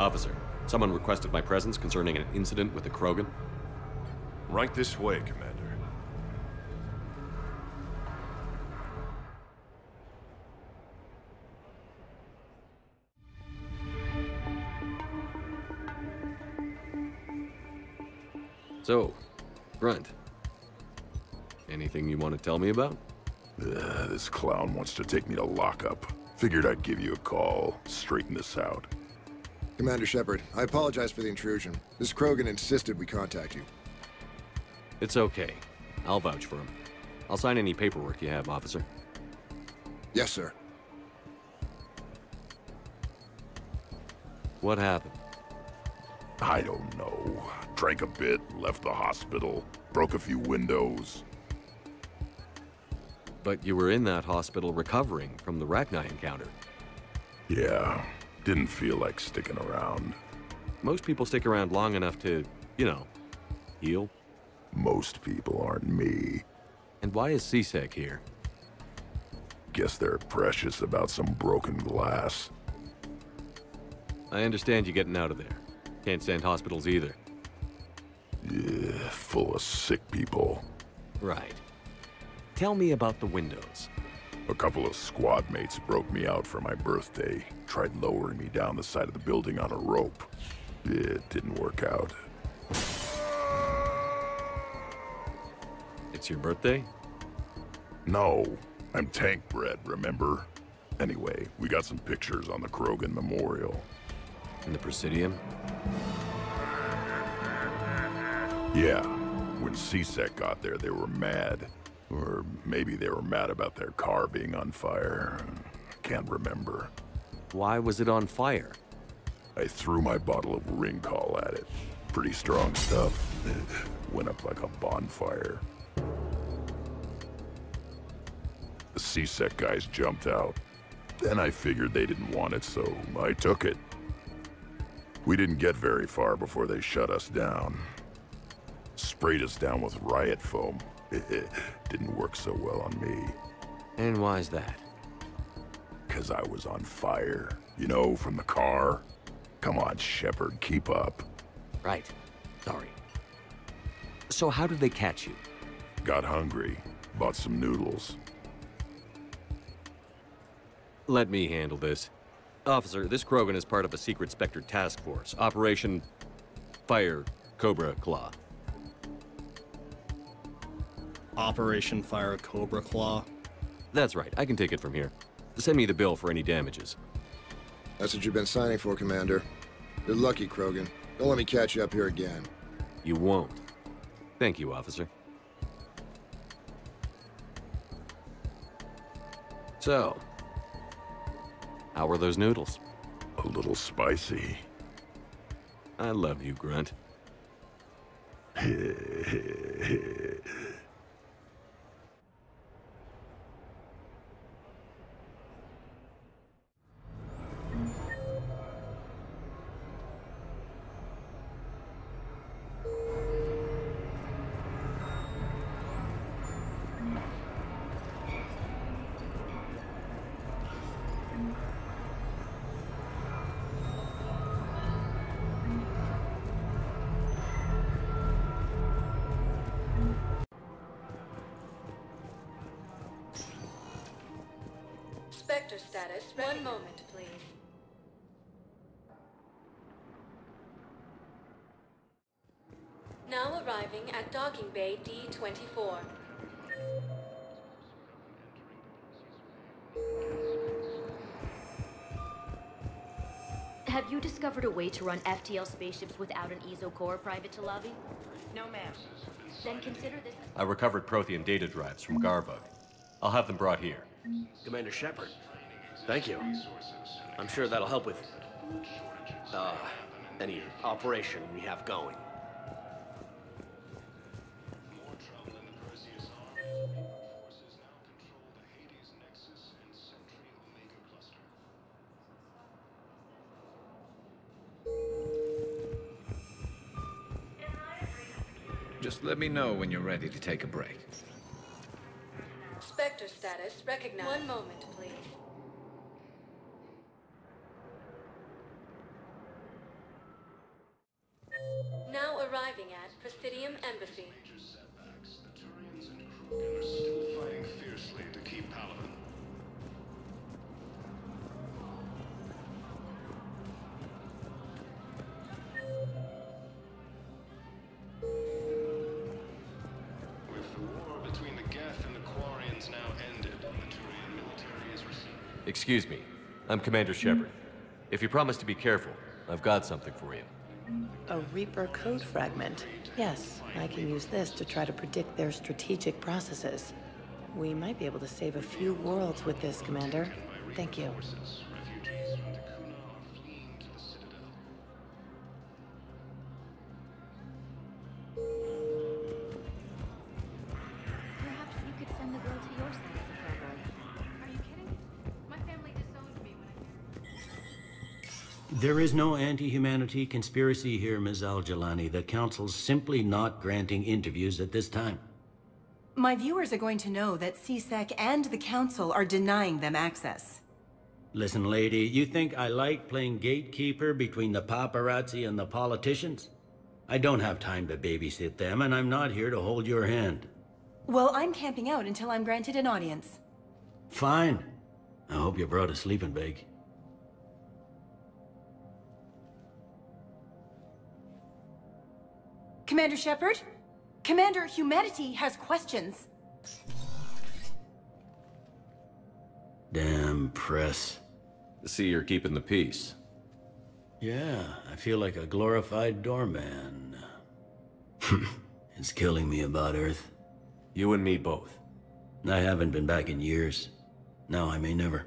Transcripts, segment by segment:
Officer, someone requested my presence concerning an incident with the Krogan. Right this way, Commander. So, Grunt, anything you want to tell me about? This clown wants to take me to lockup. Figured I'd give you a call, straighten this out. Commander Shepard, I apologize for the intrusion. This Krogan insisted we contact you. It's okay. I'll vouch for him. I'll sign any paperwork you have, officer. Yes, sir. What happened? I don't know. Drank a bit, left the hospital, broke a few windows. But you were in that hospital recovering from the Rachni encounter. Yeah, didn't feel like sticking around. Most people stick around long enough to, you know, heal. Most people aren't me. And why is CSEC here? Guess they're precious about some broken glass. I understand you getting out of there. Can't stand hospitals either. Yeah, full of sick people. Right. Tell me about the windows. A couple of squad mates broke me out for my birthday. Tried lowering me down the side of the building on a rope. It didn't work out. It's your birthday? No, I'm tank bred, remember? Anyway, we got some pictures on the Krogan Memorial. In the Presidium? Yeah, when CSEC got there, they were mad. Or maybe they were mad about their car being on fire. Can't remember. Why was it on fire? I threw my bottle of ring call at it. Pretty strong stuff. Went up like a bonfire. The CSEC guys jumped out. Then I figured they didn't want it, so I took it. We didn't get very far before they shut us down. Sprayed us down with riot foam. It didn't work so well on me. And why's that? 'Cause I was on fire. You know, from the car. Come on, Shepard, keep up. Right. Sorry. So how did they catch you? Got hungry. Bought some noodles. Let me handle this. Officer, this Krogan is part of a secret Spectre task force. Operation Fire Cobra Claw. Operation Fire Cobra Claw? That's right. I can take it from here. Send me the bill for any damages. That's what you've been signing for, Commander. You're lucky, Krogan. Don't let me catch you up here again. You won't. Thank you, officer. So, how were those noodles? A little spicy. I love you, Grunt. Spectre status. One moment, please. Now arriving at docking bay D-24. Have you discovered a way to run FTL spaceships without an ESO core, Private Talavi? No, ma'am. Then consider this... I recovered Prothean data drives from Garbug. I'll have them brought here. Commander Shepard, thank you. I'm sure that'll help with, any operation we have going. Just let me know when you're ready to take a break. Spectre status recognized. One moment, please. Arriving at Presidium Embassy. Are still fighting fiercely to keep Paladin. With the war between the Geth and the Quarians now ended, the Turian military is receiving. Excuse me. I'm Commander Shepard. If you promise to be careful, I've got something for you. A Reaper code fragment. Yes, I can use this to try to predict their strategic processes. We might be able to save a few worlds with this, Commander. Thank you. Refugees from Takuna are fleeing to the Citadel. Perhaps you could send the girl to your side of the program. Are you kidding? My family disowned me when I... There is no anti-humanity conspiracy here, Ms. Al-Jalani. The Council's simply not granting interviews at this time. My viewers are going to know that CSEC and the Council are denying them access. Listen, lady, you think I like playing gatekeeper between the paparazzi and the politicians? I don't have time to babysit them, and I'm not here to hold your hand. Well, I'm camping out until I'm granted an audience. Fine. I hope you brought a sleeping bag. Commander Shepard? Commander, humanity has questions. Damn press. See, you're keeping the peace. Yeah, I feel like a glorified doorman. It's killing me about Earth. You and me both. I haven't been back in years. Now I may never.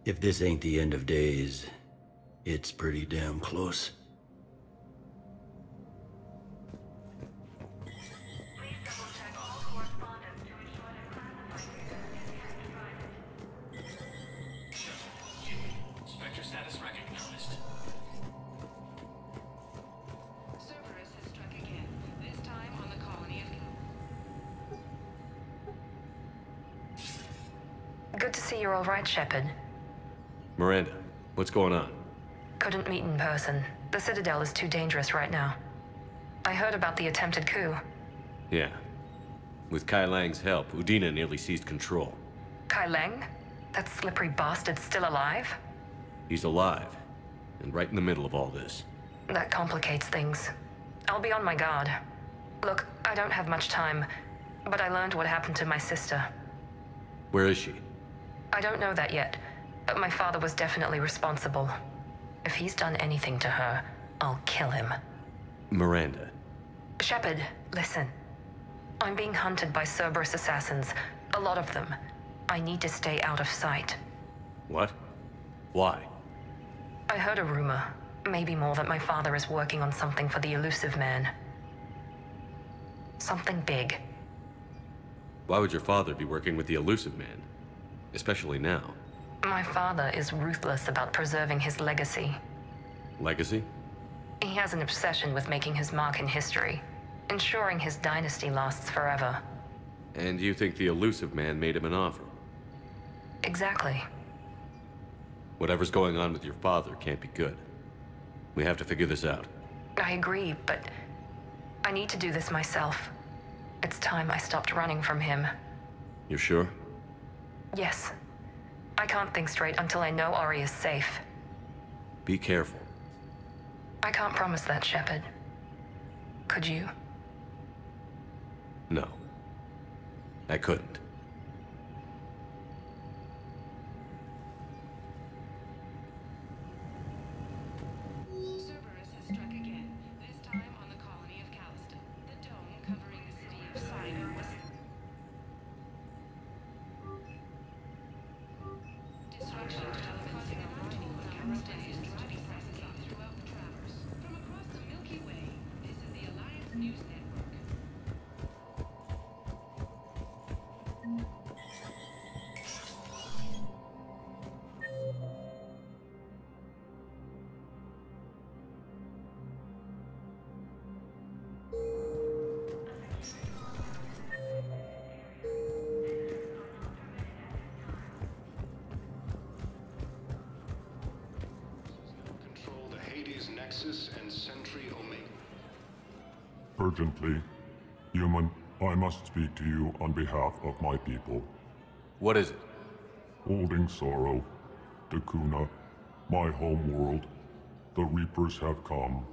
If this ain't the end of days, it's pretty damn close. Spectre status recognized. Cerberus has struck again, this time on the colony of... Good to see you're all right, Shepard. Miranda, what's going on? Couldn't meet in person. The Citadel is too dangerous right now. I heard about the attempted coup. Yeah. With Kai Lang's help, Udina nearly seized control. Kai Lang? That slippery bastard's still alive? He's alive, and right in the middle of all this. That complicates things. I'll be on my guard. Look, I don't have much time, but I learned what happened to my sister. Where is she? I don't know that yet, but my father was definitely responsible. If he's done anything to her, I'll kill him. Miranda. Shepard, listen. I'm being hunted by Cerberus assassins. A lot of them. I need to stay out of sight. What? Why? I heard a rumor, maybe more, that my father is working on something for the elusive man. Something big. Why would your father be working with the elusive man? Especially now. My father is ruthless about preserving his legacy. Legacy? He has an obsession with making his mark in history, ensuring his dynasty lasts forever. And you think the elusive man made him an offer? Exactly. Whatever's going on with your father can't be good. We have to figure this out. I agree, but I need to do this myself. It's time I stopped running from him. You're sure? Yes. I can't think straight until I know Ori is safe. Be careful. I can't promise that, Shepard. Could you? No. I couldn't. Cerberus has struck again, this time on the colony of Calliston. The dome covering the city of Saga was... Destruction to telepathic routing of Calliston is driving presence throughout the Traverse. From across the Milky Way, this is the Alliance News Network. Control the Hades Nexus and Sentry Omega. Urgently. Human, I must speak to you on behalf of my people. What is it? Holding sorrow. Dakuna, my home world. The Reapers have come.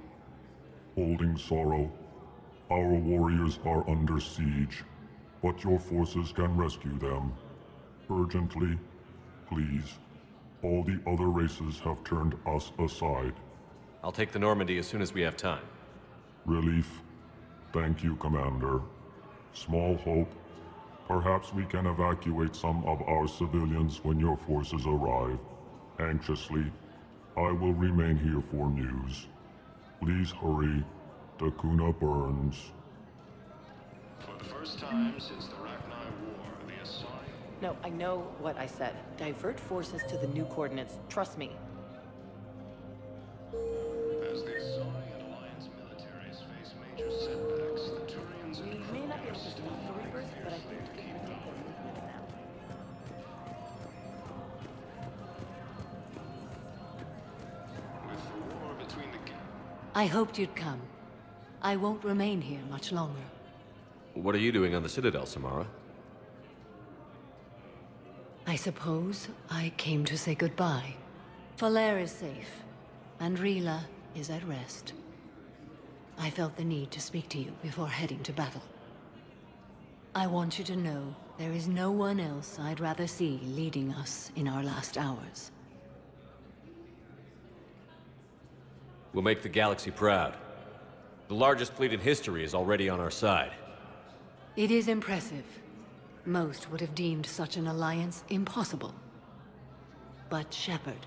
Holding sorrow. Our warriors are under siege, but your forces can rescue them. Urgently, please. All the other races have turned us aside. I'll take the Normandy as soon as we have time. Relief. Thank you, Commander. Small hope. Perhaps we can evacuate some of our civilians when your forces arrive. Anxiously, I will remain here for news. Please hurry. Dakuna burns. For the first time since the Rachni War, the assigned... No, I know what I said. Divert forces to the new coordinates. Trust me. As the Asari and Alliance militaries face major setbacks, the Turians and We may not be able to stop the Reapers, but I think we can take their movements now. with the war between the... I hoped you'd come. I won't remain here much longer. What are you doing on the Citadel, Samara? I suppose I came to say goodbye. Falere is safe, and Rila is at rest. I felt the need to speak to you before heading to battle. I want you to know there is no one else I'd rather see leading us in our last hours. We'll make the galaxy proud. The largest fleet in history is already on our side. It is impressive. Most would have deemed such an alliance impossible. But Shepard,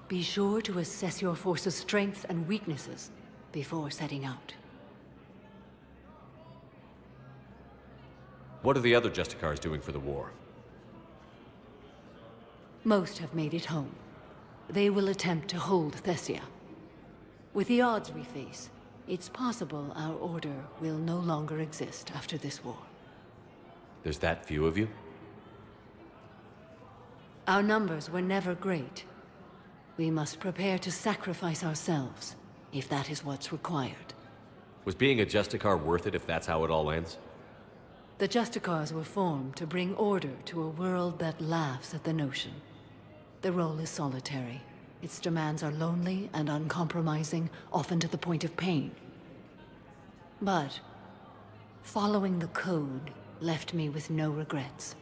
be sure to assess your force's strengths and weaknesses before setting out. What are the other Justicars doing for the war? Most have made it home. They will attempt to hold Thessia. With the odds we face, it's possible our order will no longer exist after this war. There's that few of you? Our numbers were never great. We must prepare to sacrifice ourselves, if that is what's required. Was being a Justicar worth it if that's how it all ends? The Justicars were formed to bring order to a world that laughs at the notion. The role is solitary. Its demands are lonely and uncompromising, often to the point of pain. But following the code left me with no regrets.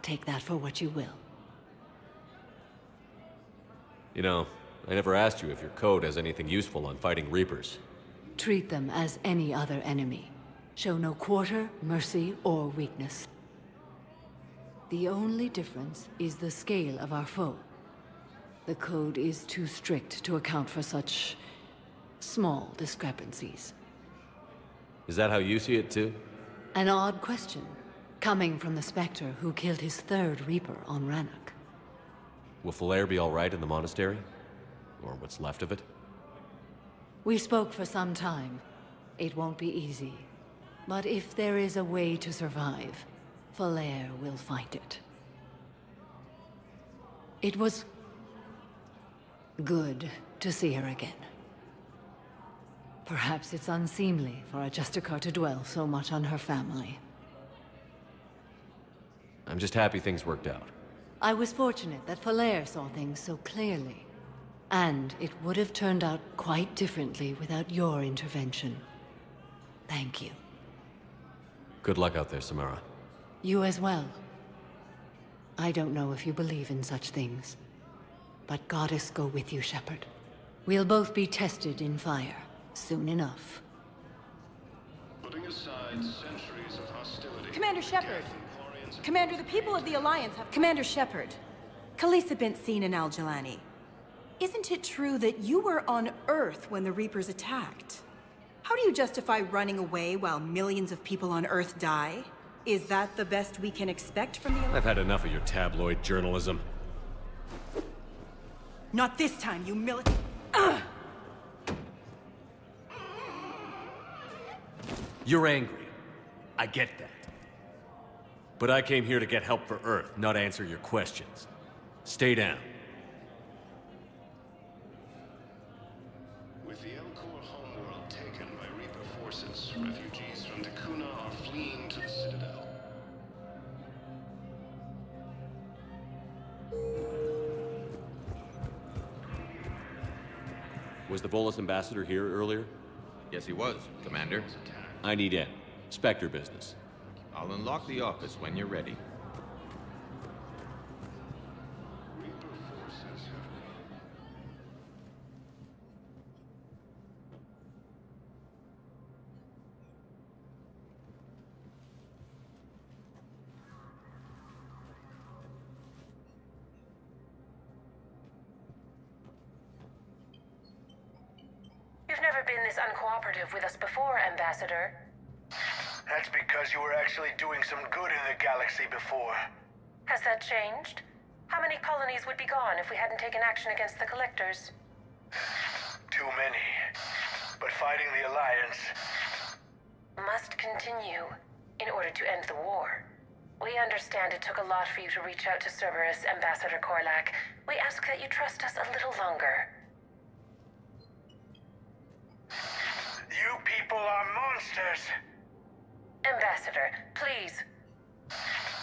Take that for what you will. You know, I never asked you if your code has anything useful on fighting Reapers. Treat them as any other enemy. Show no quarter, mercy, or weakness. The only difference is the scale of our foe. The code is too strict to account for such small discrepancies. Is that how you see it too? An odd question, coming from the Spectre who killed his third Reaper on Rannoch. Will Falere be all right in the monastery? Or what's left of it? We spoke for some time. It won't be easy. But if there is a way to survive, Falere will find it. It was good to see her again. Perhaps it's unseemly for a Justicar to dwell so much on her family. I'm just happy things worked out. I was fortunate that Falere saw things so clearly. And it would have turned out quite differently without your intervention. Thank you. Good luck out there, Samara. You as well. I don't know if you believe in such things, but Goddess go with you, Shepard. We'll both be tested in fire, soon enough. Putting aside centuries of hostility... Commander Shepard! Commander, the people of the Alliance have... Commander Shepard, Khaleesa bint Seen and Al-Jalani. Isn't it true that you were on Earth when the Reapers attacked? How do you justify running away while millions of people on Earth die? Is that the best we can expect from the Alliance? I've had enough of your tabloid journalism. Not this time, you You're angry. I get that. But I came here to get help for Earth, not answer your questions. Stay down. With the Elcor homeworld taken by Reaper forces, refugees from Dakuna are fleeing to the Citadel. Was the Volus ambassador here earlier? Yes, he was, Commander. I need in. Spectre business. I'll unlock the office when you're ready. You've never been this uncooperative with us before, Ambassador. That's because you were actually doing some good in the galaxy before. Has that changed? How many colonies would be gone if we hadn't taken action against the Collectors? Too many. But fighting the Alliance must continue in order to end the war. We understand it took a lot for you to reach out to Cerberus, Ambassador Korlak. We ask that you trust us a little longer. You people are monsters! Ambassador, please.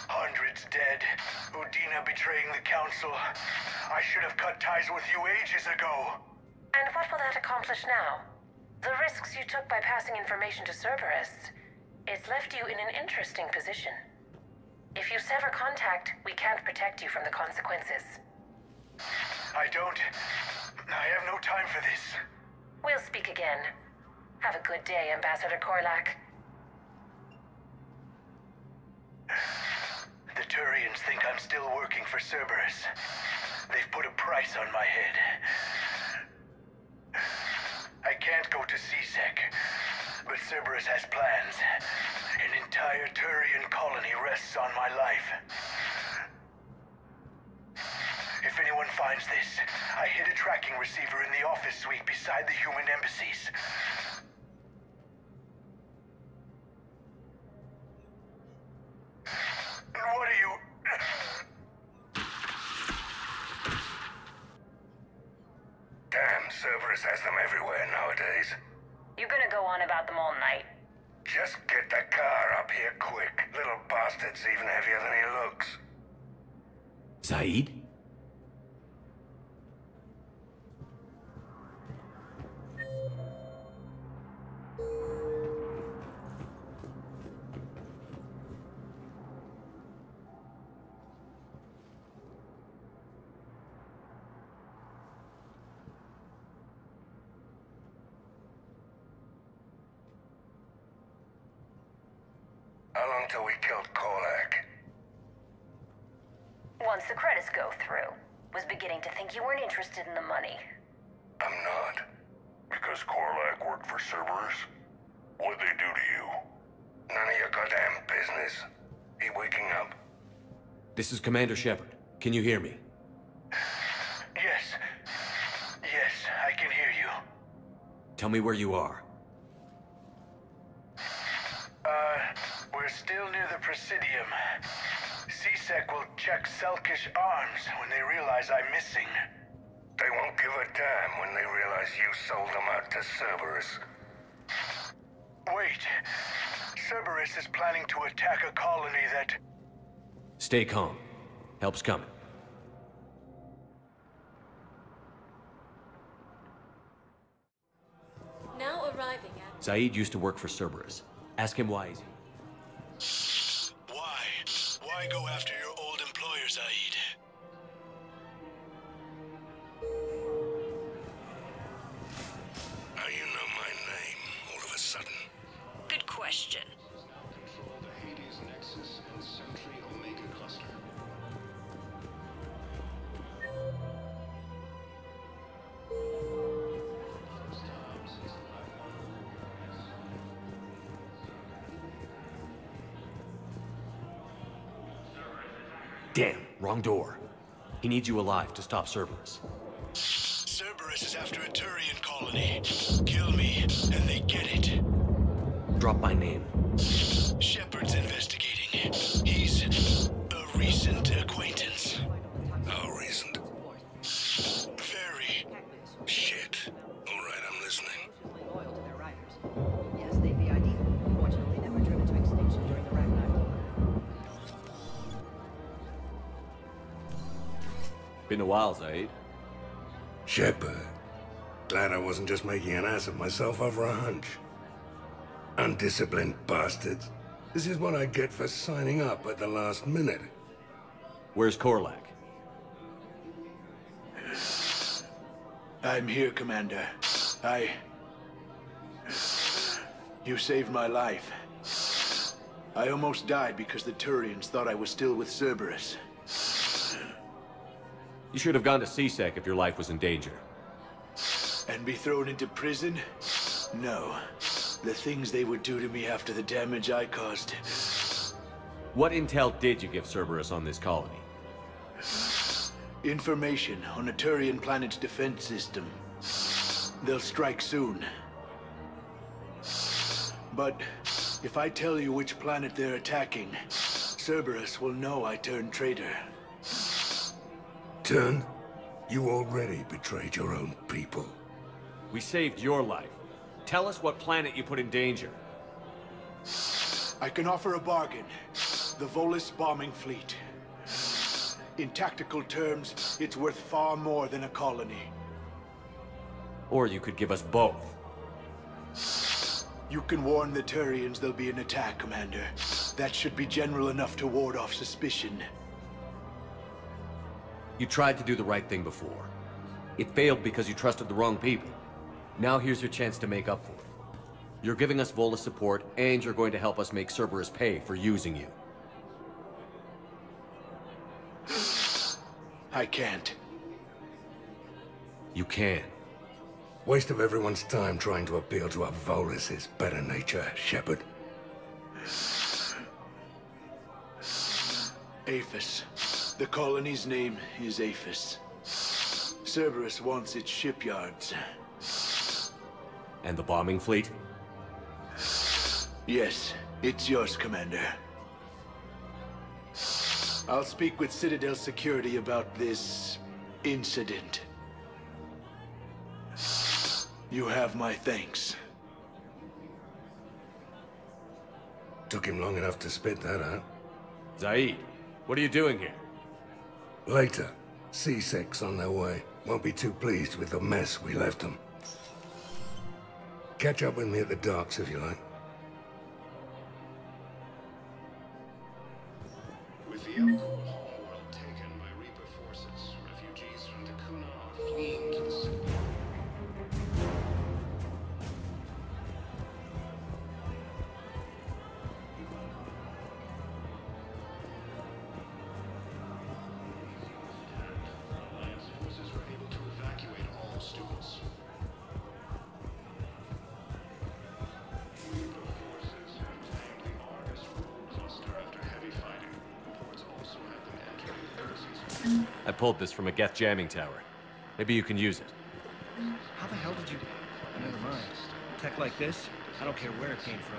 Hundreds dead. Udina betraying the Council. I should have cut ties with you ages ago. And what will that accomplish now? The risks you took by passing information to Cerberus. It's left you in an interesting position. If you sever contact, we can't protect you from the consequences. I have no time for this. We'll speak again. Have a good day, Ambassador Korlak. The Turians think I'm still working for Cerberus. They've put a price on my head. I can't go to CSEC, but Cerberus has plans. An entire Turian colony rests on my life. If anyone finds this, I hid a tracking receiver in the office suite beside the human embassies. What are you... Damn, Cerberus has them everywhere nowadays. You gonna go on about them all night? Just get the car up here quick. Little bastard's even heavier than he looks. Said? How long till we killed Korlak? Once the credits go through. Was beginning to think you weren't interested in the money. I'm not. Because Korlak worked for Cerberus? What'd they do to you? None of your goddamn business. He waking up? This is Commander Shepard. Can you hear me? Yes. Yes, I can hear you. Tell me where you are. We're still near the Presidium. CSEC will check Selkish arms when they realize I'm missing. They won't give a damn when they realize you sold them out to Cerberus. Wait. Cerberus is planning to attack a colony that... Stay calm. Help's coming. Now arriving at... Said used to work for Cerberus. Ask him why he's... Why? Why go after your old employer, Said? How you know my name all of a sudden? Good question. Control the Hades Nexus and Sentry Omega cluster. Damn, wrong door. He needs you alive to stop Cerberus. Cerberus is after a Turian colony. Kill me, and they get it. Drop my name. Shepard's investigating. He's a recent acquaintance. How recent? Very. Shit. All right, I'm listening. in a while, Zaid. Shepard. Glad I wasn't just making an ass of myself over a hunch. Undisciplined bastards. This is what I get for signing up at the last minute. Where's Korlak? I'm here, Commander. You saved my life. I almost died because the Turians thought I was still with Cerberus. You should have gone to CSEC if your life was in danger. And be thrown into prison? No. The things they would do to me after the damage I caused. What intel did you give Cerberus on this colony? Information on a Turian planet's defense system. They'll strike soon. But if I tell you which planet they're attacking, Cerberus will know I turned traitor. Turned? You already betrayed your own people. We saved your life. Tell us what planet you put in danger. I can offer a bargain. The Volus bombing fleet. In tactical terms, it's worth far more than a colony. Or you could give us both. You can warn the Turians there'll be an attack, Commander. That should be general enough to ward off suspicion. You tried to do the right thing before. It failed because you trusted the wrong people. Now here's your chance to make up for it. You're giving us Volus support, and you're going to help us make Cerberus pay for using you. I can't. You can. Waste of everyone's time trying to appeal to a Volus's better nature, Shepard. Aphis. The colony's name is Aphis. Cerberus wants its shipyards. And the bombing fleet? Yes, it's yours, Commander. I'll speak with Citadel security about this incident. You have my thanks. Took him long enough to spit that out. Zaid, what are you doing here? Later. C-Sec's on their way. Won't be too pleased with the mess we left them. Catch up with me at the docks if you like. With the Elko homeworld taken by Reaper forces, refugees from Dakuna are fleeing to the city. Alliance forces were able to evacuate all students. Reaper forces have claimed the Argus cluster after heavy fighting. Reports also have them entering the embassies. I pulled this from a Geth jamming tower. Maybe you can use it. How the hell did you... Never mind. Tech like this, I don't care where it came from.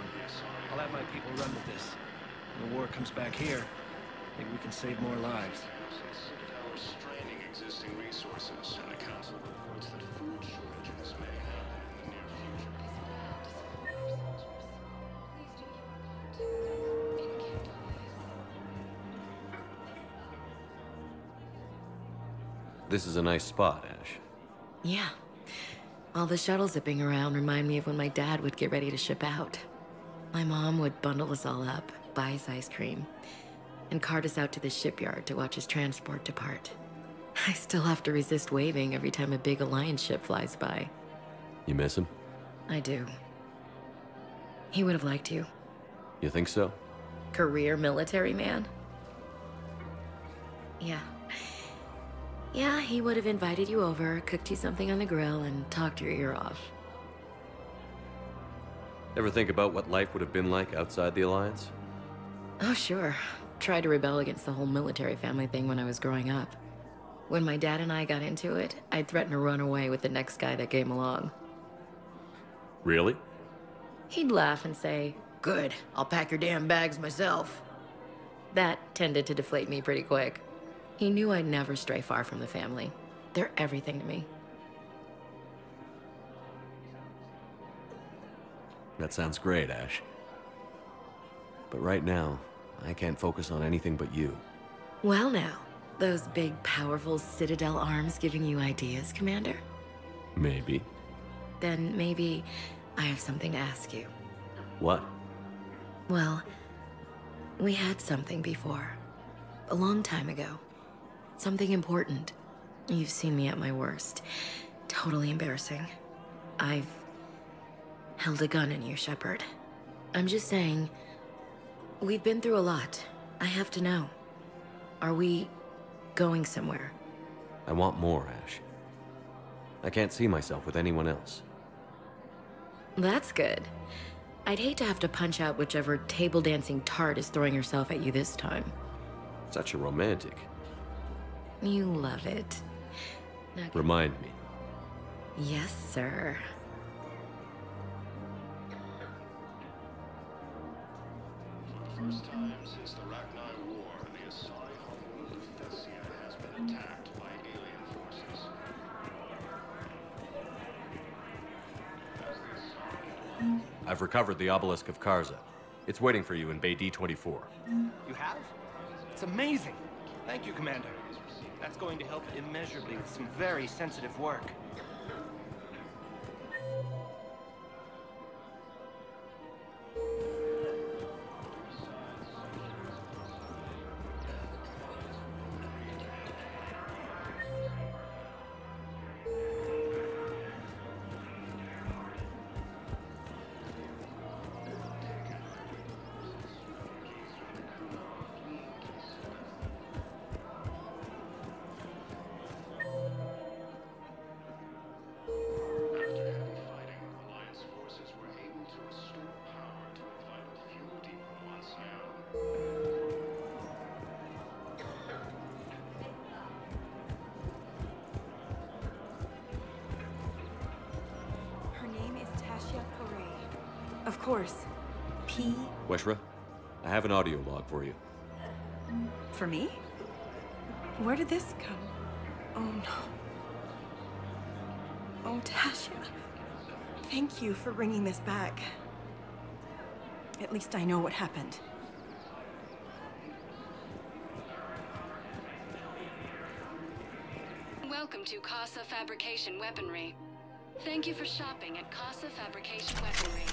I'll have my people run with this. When the war comes back here, maybe we can save more lives. Citadel is straining existing resources, and the council reports that food shortages may happen in the near future. This is a nice spot, Ash. Yeah. All the shuttles zipping around remind me of when my dad would get ready to ship out. My mom would bundle us all up, buy us ice cream, and cart us out to the shipyard to watch his transport depart. I still have to resist waving every time a big Alliance ship flies by. You miss him? I do. He would have liked you. You think so? Career military man? Yeah. Yeah, he would have invited you over, cooked you something on the grill, and talked your ear off. Ever think about what life would have been like outside the Alliance? Oh, sure. Tried to rebel against the whole military family thing when I was growing up. When my dad and I got into it, I'd threaten to run away with the next guy that came along. Really? He'd laugh and say, "Good, I'll pack your damn bags myself." That tended to deflate me pretty quick. He knew I'd never stray far from the family. They're everything to me. That sounds great, Ash. But right now, I can't focus on anything but you. Well now, Those big, powerful Citadel arms giving you ideas, Commander? Maybe. Then maybe I have something to ask you. What? Well, we had something before. A long time ago. Something important. You've seen me at my worst. Totally embarrassing. I've held a gun in you, Shepard. I'm just saying, we've been through a lot. I have to know. Are we going somewhere? I want more, Ash. I can't see myself with anyone else. That's good. I'd hate to have to punch out whichever table dancing tart is throwing herself at you this time. Such a romantic. You love it. Now, Remind me. yes, sir. For the first time since the Rachni War, the Asari homeworld of Thessia has been attacked by alien forces. I've recovered the obelisk of Karza. It's waiting for you in Bay D-24. You have? It's amazing. Thank you, Commander. That's going to help immeasurably with some very sensitive work. Of course. P. Weshra, I have an audio log for you. For me? Where did this come? Oh no. Oh, Tasha. Thank you for bringing this back. At least I know what happened. Welcome to Casa Fabrication Weaponry. Thank you for shopping at Casa Fabrication Weaponry.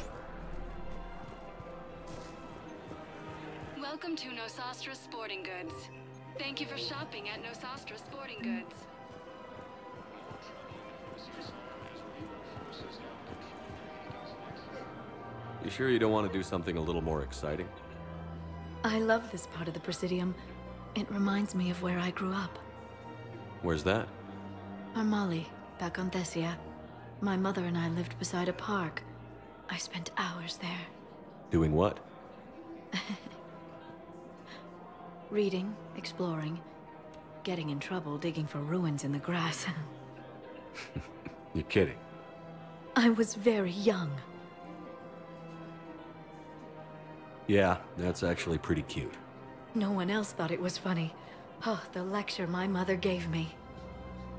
Welcome to Nosastra Sporting Goods. Thank you for shopping at Nosastra Sporting Goods. You sure you don't want to do something a little more exciting? I love this part of the Presidium. It reminds me of where I grew up. Where's that? Armali, back on Thessia. My mother and I lived beside a park. I spent hours there. Doing what? Reading, exploring, getting in trouble digging for ruins in the grass. You're kidding. I was very young. Yeah, that's actually pretty cute. No one else thought it was funny. Oh, the lecture my mother gave me.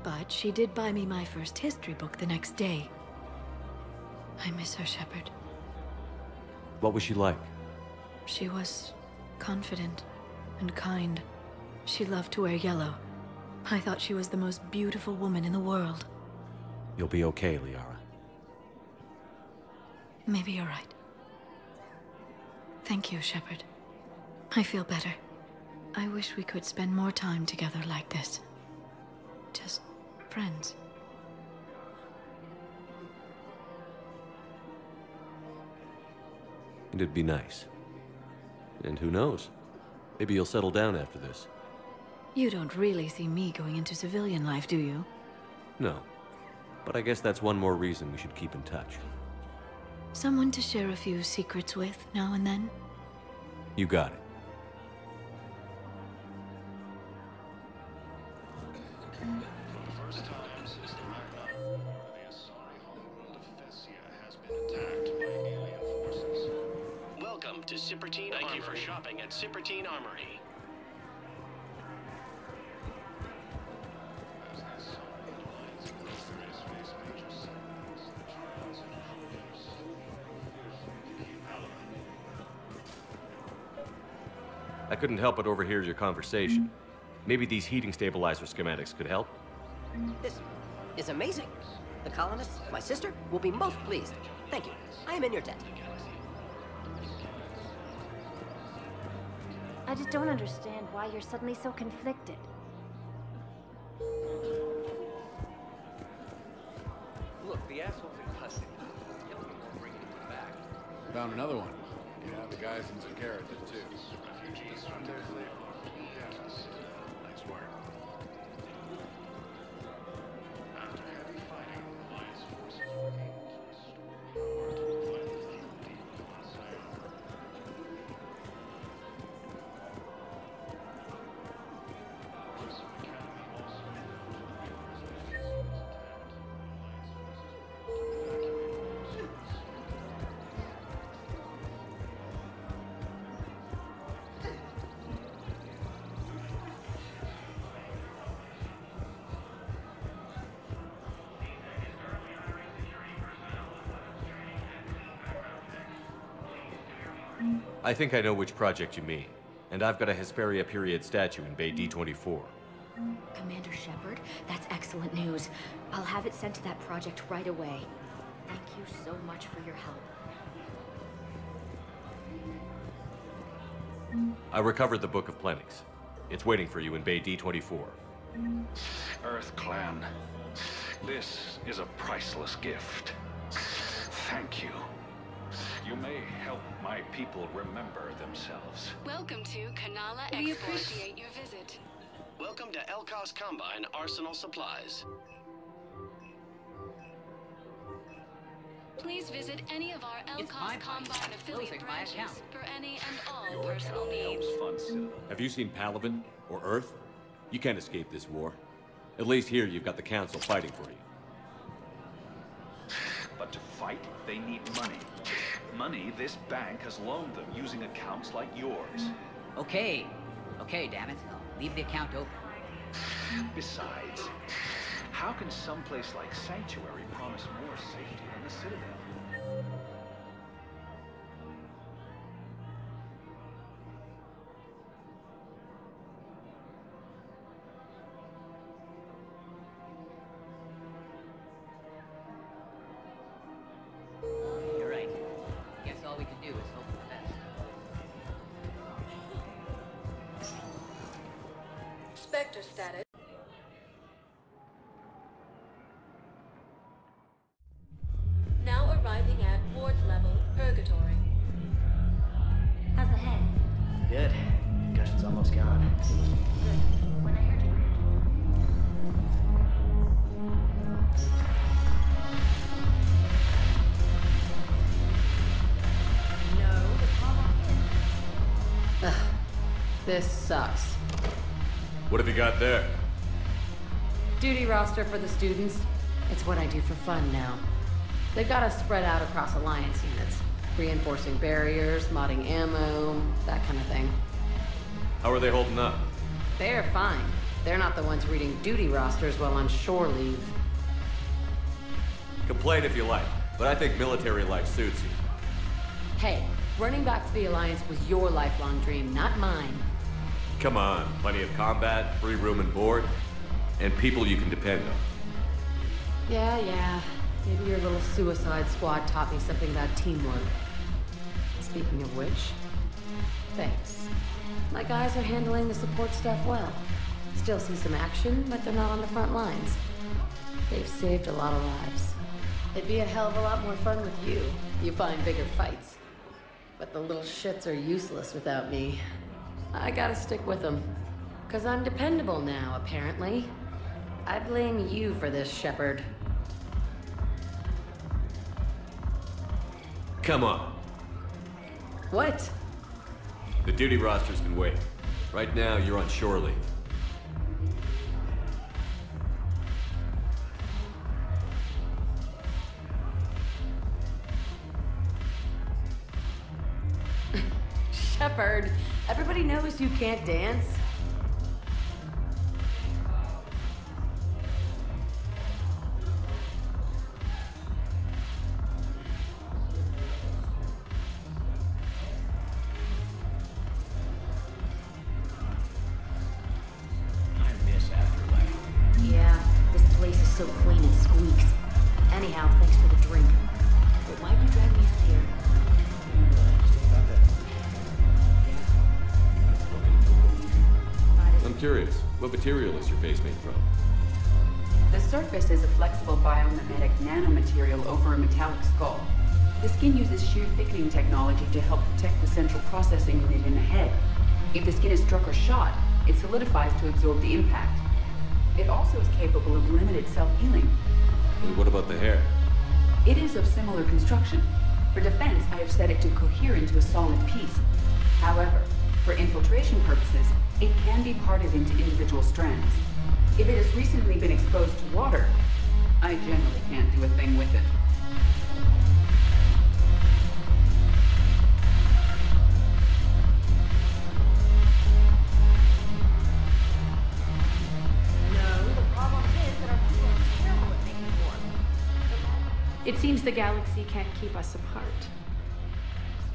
But she did buy me my first history book the next day. I miss her, Shepard. What was she like? She was confident and kind. She loved to wear yellow. I thought she was the most beautiful woman in the world. You'll be okay, Liara. Maybe you're right. Thank you, Shepard. I feel better. I wish we could spend more time together like this. Just friends. It'd be nice. And who knows? Maybe you'll settle down after this. You don't really see me going into civilian life, do you? No. But I guess that's one more reason we should keep in touch. Someone to share a few secrets with now and then? You got it. For the first time since the Rachni War, the Asari homeworld of Thessia has been attacked by alien forces. Welcome to Cipertine Armory. Thank you for shopping at Cipertine Armory. As the Asari Alliance militaries face major setbacks, the trials and failures I couldn't help but overhear your conversation. Maybe these heating stabilizer schematics could help? This is amazing. The colonists, my sister, will be most pleased. Thank you. I am in your debt. I just don't understand why you're suddenly so conflicted. Look, the assholes in custody. Definitely won't bring anyone back. Found another one. Yeah, the guys in Saga did too. Nice work. I think I know which project you mean. And I've got a Hesperia period statue in Bay D24. Commander Shepard, that's excellent news. I'll have it sent to that project right away. Thank you so much for your help. I recovered the Book of Plenix. It's waiting for you in Bay D24. Earth Clan, this is a priceless gift. Thank you. You may help my people remember themselves. Welcome to Kanala Export. We appreciate your visit. Welcome to Elkos Combine Arsenal Supplies. Please visit any of our Elkos Combine affiliate branches for any and all personal needs. Have you seen Palaven or Earth? You can't escape this war. At least here you've got the Council fighting for you. But to fight, they need money. Money this bank has loaned them using accounts like yours. Okay, damn it. I'll leave the account open. Besides, how can someplace like Sanctuary promise more safety than the Citadel? You're right. Guess all we can do is hope for the best. Spectre status. Now arriving at ward level purgatory. How's the head? Good. Concussion's almost gone. When I heard you. Ugh, this sucks. What have you got there? Duty roster for the students. It's what I do for fun now. They've got us spread out across Alliance units. Reinforcing barriers, modding ammo, that kind of thing. How are they holding up? They're fine. They're not the ones reading duty rosters while on shore leave. Complain if you like, but I think military life suits you. Hey, running back to the Alliance was your lifelong dream, not mine. Come on, plenty of combat, free room and board, and people you can depend on. Yeah. Maybe your little suicide squad taught me something about teamwork. Speaking of which, thanks. My guys are handling the support stuff well. Still see some action, but they're not on the front lines. They've saved a lot of lives. It'd be a hell of a lot more fun with you. You find bigger fights. But the little shits are useless without me. I gotta stick with them. 'Cause I'm dependable now, apparently. I blame you for this, Shepard. Come on. What? The duty rosters can wait. Right now, you're on shore leave. Shepard, everybody knows you can't dance. complain and squeaks. Anyhow, thanks for the drink. But why'd you drag me out here? I'm curious, what material is your face made from? The surface is a flexible biomimetic nanomaterial over a metallic skull. The skin uses shear thickening technology to help protect the central processing unit in the head. If the skin is struck or shot, it solidifies to absorb the impact. It also is capable of limited self-healing. And what about the hair? It is of similar construction. For defense, I have set it to cohere into a solid piece. However, for infiltration purposes, it can be parted into individual strands. If it has recently been exposed to water, I generally can't do a thing with it. It seems the galaxy can't keep us apart.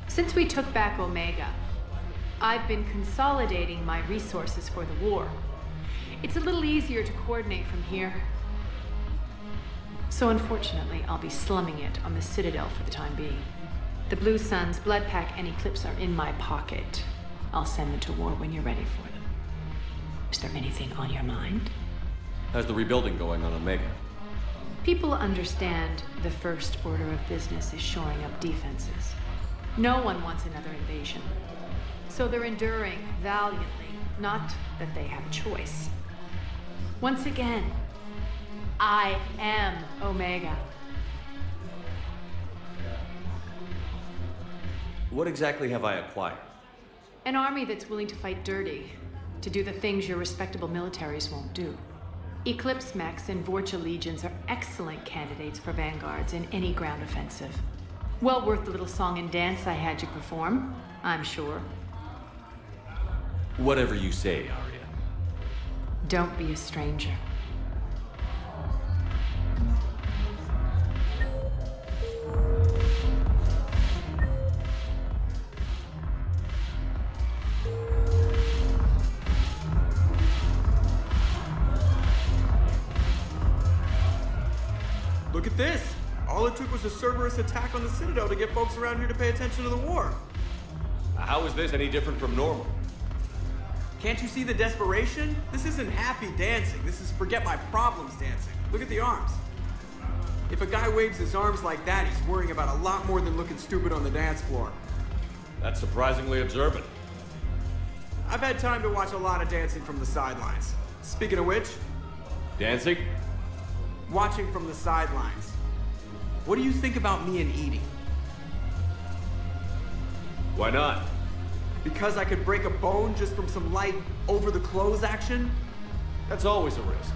Since we took back Omega, I've been consolidating my resources for the war. It's a little easier to coordinate from here. So unfortunately, I'll be slumming it on the Citadel for the time being. The Blue Suns, Blood Pack, and Eclipse are in my pocket. I'll send them to war when you're ready for them. Is there anything on your mind? How's the rebuilding going on Omega? People understand the first order of business is shoring up defenses. No one wants another invasion. So they're enduring valiantly, not that they have a choice. Once again, I am Omega. What exactly have I acquired? An army that's willing to fight dirty, to do the things your respectable militaries won't do. Eclipse mechs and Vorcha legions are excellent candidates for vanguards in any ground offensive. Well worth the little song and dance I had you perform, I'm sure. Whatever you say, Arya. Don't be a stranger. Look at this! All it took was a Cerberus attack on the Citadel to get folks around here to pay attention to the war. How is this any different from normal? Can't you see the desperation? This isn't happy dancing. This is forget my problems dancing. Look at the arms. If a guy waves his arms like that, he's worrying about a lot more than looking stupid on the dance floor. That's surprisingly observant. I've had time to watch a lot of dancing from the sidelines. Speaking of which... Dancing? Watching from the sidelines. What do you think about me and eating? Why not? Because I could break a bone just from some light over-the-clothes action? That's always a risk.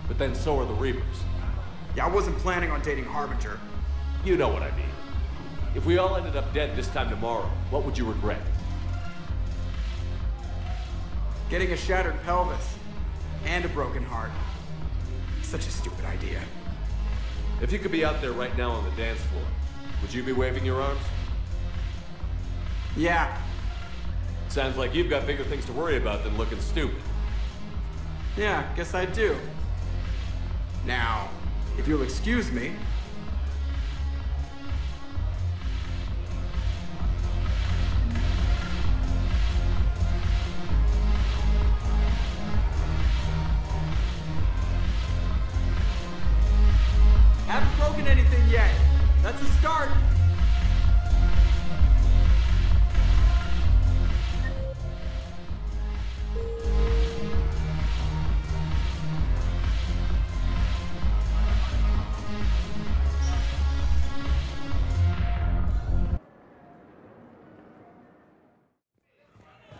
But then so are the Reapers. Yeah, I wasn't planning on dating Harbinger. You know what I mean. If we all ended up dead this time tomorrow, what would you regret? Getting a shattered pelvis. And a broken heart. Such a stupid idea. If you could be out there right now on the dance floor, would you be waving your arms? Yeah. Sounds like you've got bigger things to worry about than looking stupid. Yeah, guess I do. Now, if you'll excuse me... Haven't broken anything yet. That's a start.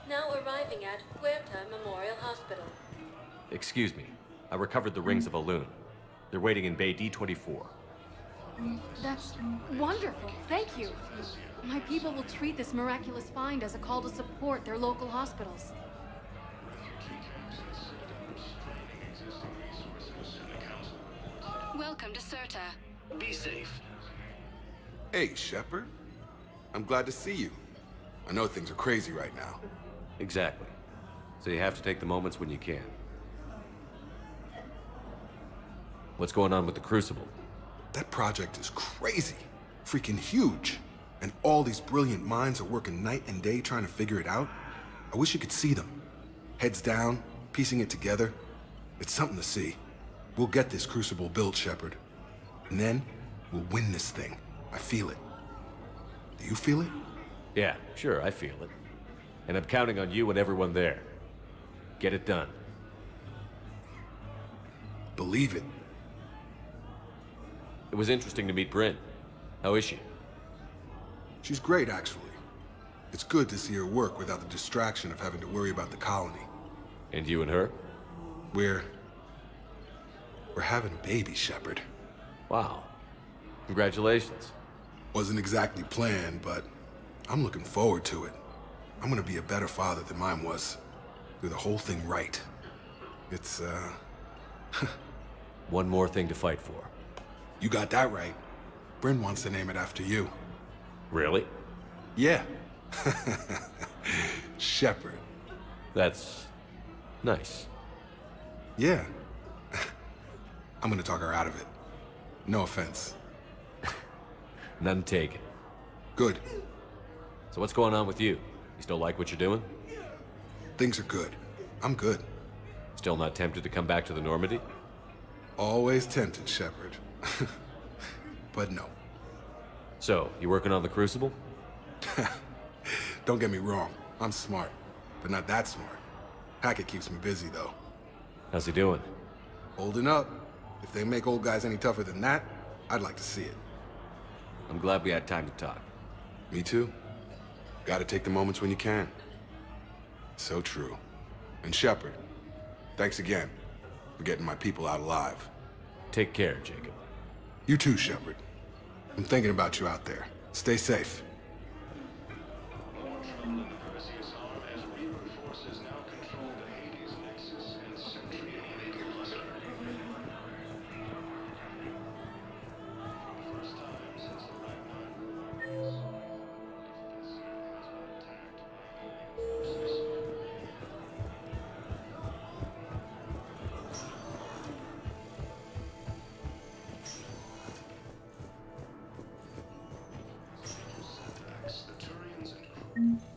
Now arriving at Huerta Memorial Hospital. Excuse me. I recovered the rings of Elune. They're waiting in Bay D-24. That's wonderful. Thank you. My people will treat this miraculous find as a call to support their local hospitals. Welcome to Serta. Be safe. Hey, Shepard. I'm glad to see you. I know things are crazy right now. Exactly. So you have to take the moments when you can. What's going on with the Crucible? That project is crazy. Freaking huge. And all these brilliant minds are working night and day trying to figure it out. I wish you could see them. Heads down, piecing it together. It's something to see. We'll get this Crucible built, Shepard. And then, we'll win this thing. I feel it. Do you feel it? Yeah, sure, I feel it. And I'm counting on you and everyone there. Get it done. Believe it. It was interesting to meet Bryn. How is she? She's great, actually. It's good to see her work without the distraction of having to worry about the colony. And you and her? We're having a baby, Shepard. Wow. Congratulations. Wasn't exactly planned, but I'm looking forward to it. I'm gonna be a better father than mine was. Do the whole thing right. It's, One more thing to fight for. You got that right. Bryn wants to name it after you. Really? Yeah. Shepard. That's nice. Yeah. I'm gonna talk her out of it. No offense. None taken. Good. So what's going on with you? You still like what you're doing? Things are good. I'm good. Still not tempted to come back to the Normandy? Always tempted, Shepard. But no. So, you working on the Crucible? Don't get me wrong. I'm smart, but not that smart. Hackett keeps me busy, though. How's he doing? Holding up. If they make old guys any tougher than that, I'd like to see it. I'm glad we had time to talk. Me too. Gotta take the moments when you can. So true. And Shepard, thanks again for getting my people out alive. Take care, Jacob. You too, Shepard. I'm thinking about you out there. Stay safe.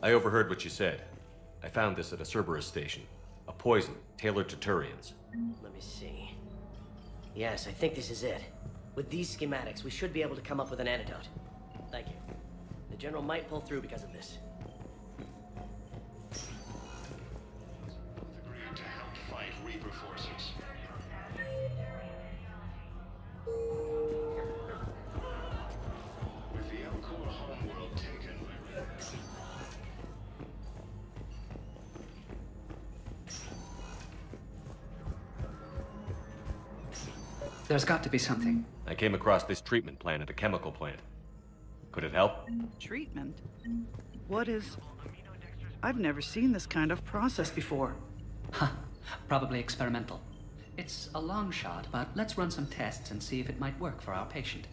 I overheard what you said. I found this at a Cerberus station. A poison tailored to Turians. Let me see. Yes, I think this is it. With these schematics, we should be able to come up with an antidote. Thank you. The General might pull through because of this. Agreed to help fight Reaper forces. With the Elcor homeworld taken, There's got to be something. I came across this treatment plant at a chemical plant. Could it help? Treatment? What is... I've never seen this kind of process before. Huh. Probably experimental. It's a long shot, but let's run some tests and see if it might work for our patient.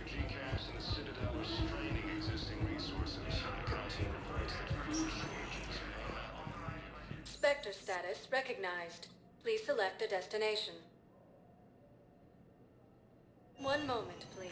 refugee camps in the Citadel are straining existing resources. The Council reports that food shortages may happen. Spectre status recognized. Please select a destination. One moment, please.